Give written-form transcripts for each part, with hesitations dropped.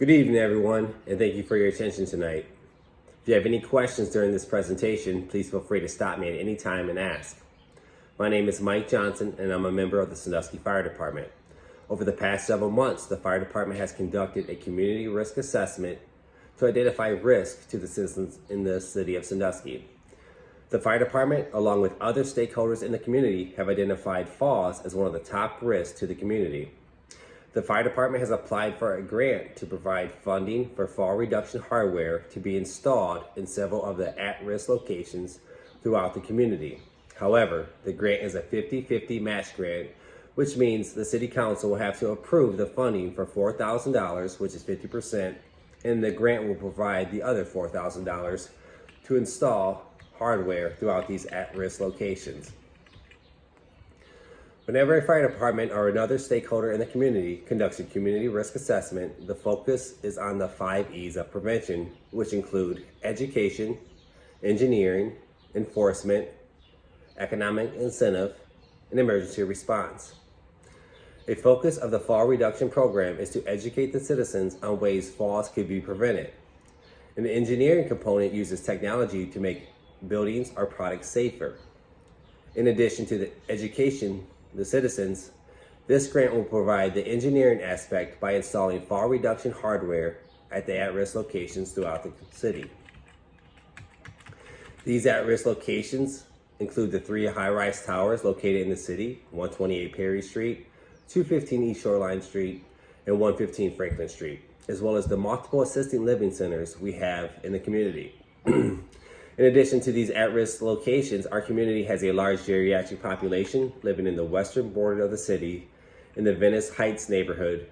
Good evening, everyone, and thank you for your attention tonight. If you have any questions during this presentation, please feel free to stop me at any time and ask. My name is Mike Johnson, and I'm a member of the Sandusky Fire Department. Over the past several months, the Fire Department has conducted a community risk assessment to identify risk to the citizens in the city of Sandusky. The Fire Department, along with other stakeholders in the community, have identified falls as one of the top risks to the community. The Fire Department has applied for a grant to provide funding for fall reduction hardware to be installed in several of the at-risk locations throughout the community. However, the grant is a 50-50 match grant, which means the City Council will have to approve the funding for $4,000, which is 50%, and the grant will provide the other $4,000 to install hardware throughout these at-risk locations. Whenever a fire department or another stakeholder in the community conducts a community risk assessment, the focus is on the 5 E's of prevention, which include education, engineering, enforcement, economic incentive, and emergency response. A focus of the fall reduction program is to educate the citizens on ways falls could be prevented. And the engineering component uses technology to make buildings or products safer. In addition to the education, the citizens, this grant will provide the engineering aspect by installing fall reduction hardware at the at-risk locations throughout the city. These at-risk locations include the 3 high-rise towers located in the city, 128 Perry Street, 215 East Shoreline Street, and 115 Franklin Street, as well as the multiple assisted living centers we have in the community. In addition to these at-risk locations, our community has a large geriatric population living in the western border of the city in the Venice Heights neighborhood.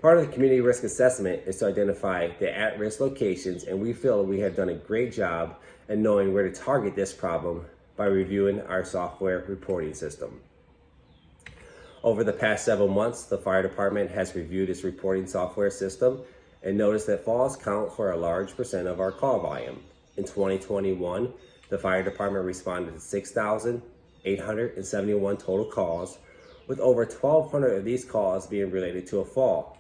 Part of the community risk assessment is to identify the at-risk locations, and we feel we have done a great job at knowing where to target this problem by reviewing our software reporting system. Over the past several months, the fire department has reviewed its reporting software system and noticed that falls count for a large percent of our call volume. In 2021, the fire department responded to 6,871 total calls, with over 1,200 of these calls being related to a fall.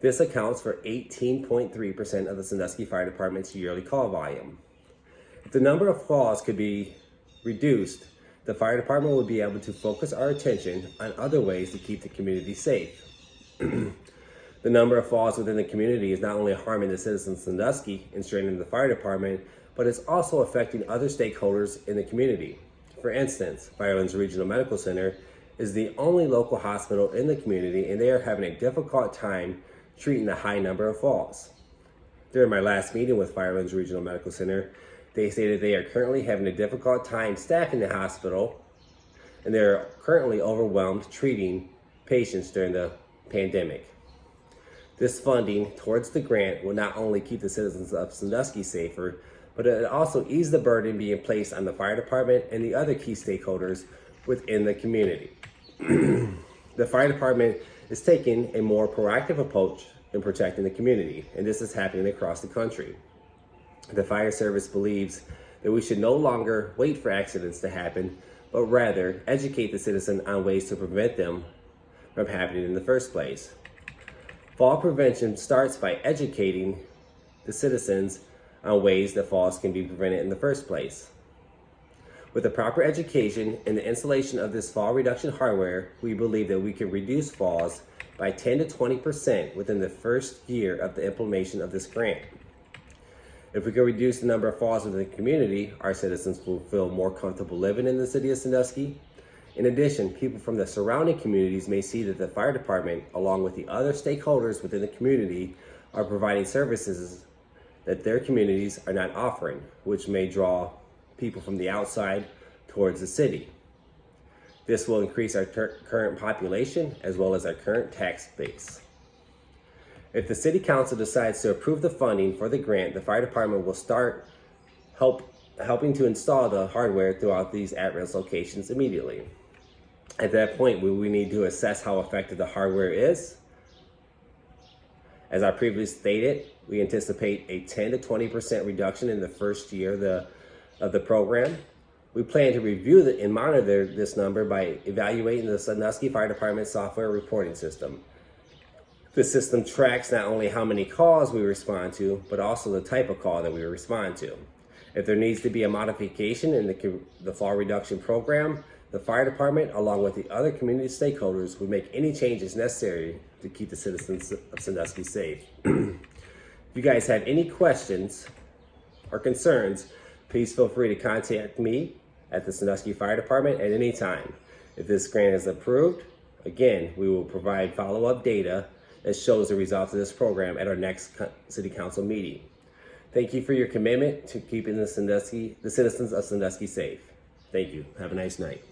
This accounts for 18.3% of the Sandusky Fire Department's yearly call volume. If the number of falls could be reduced, the fire department would be able to focus our attention on other ways to keep the community safe. The number of falls within the community is not only harming the citizens of Sandusky and straining the fire department, but it's also affecting other stakeholders in the community. For instance, Firelands Regional Medical Center is the only local hospital in the community, and they are having a difficult time treating the high number of falls. During my last meeting with Firelands Regional Medical Center, they stated they are currently having a difficult time staffing the hospital, and they're currently overwhelmed treating patients during the pandemic. This funding towards the grant will not only keep the citizens of Sandusky safer, but it will also ease the burden being placed on the fire department and the other key stakeholders within the community. The fire department is taking a more proactive approach in protecting the community, and this is happening across the country. The fire service believes that we should no longer wait for accidents to happen, but rather educate the citizen on ways to prevent them from happening in the first place. Fall prevention starts by educating the citizens on ways that falls can be prevented in the first place. With the proper education and the installation of this fall reduction hardware, we believe that we can reduce falls by 10 to 20% within the first year of the implementation of this grant. If we can reduce the number of falls within the community, our citizens will feel more comfortable living in the city of Sandusky. In addition, people from the surrounding communities may see that the fire department, along with the other stakeholders within the community, are providing services that their communities are not offering, which may draw people from the outside towards the city. This will increase our current population as well as our current tax base. If the City Council decides to approve the funding for the grant, the fire department will start helping to install the hardware throughout these at-risk locations immediately. At that point, we need to assess how effective the hardware is. As I previously stated, we anticipate a 10 to 20% reduction in the first year of the program. We plan to review and monitor this number by evaluating the Sandusky Fire Department software reporting system. The system tracks not only how many calls we respond to, but also the type of call that we respond to. If there needs to be a modification in the fall reduction program, the fire department, along with the other community stakeholders, would make any changes necessary to keep the citizens of Sandusky safe. If you guys have any questions or concerns, please feel free to contact me at the Sandusky Fire Department at any time. If this grant is approved, again, we will provide follow-up data that shows the results of this program at our next City Council meeting. Thank you for your commitment to keeping the citizens of Sandusky safe. Thank you. Have a nice night.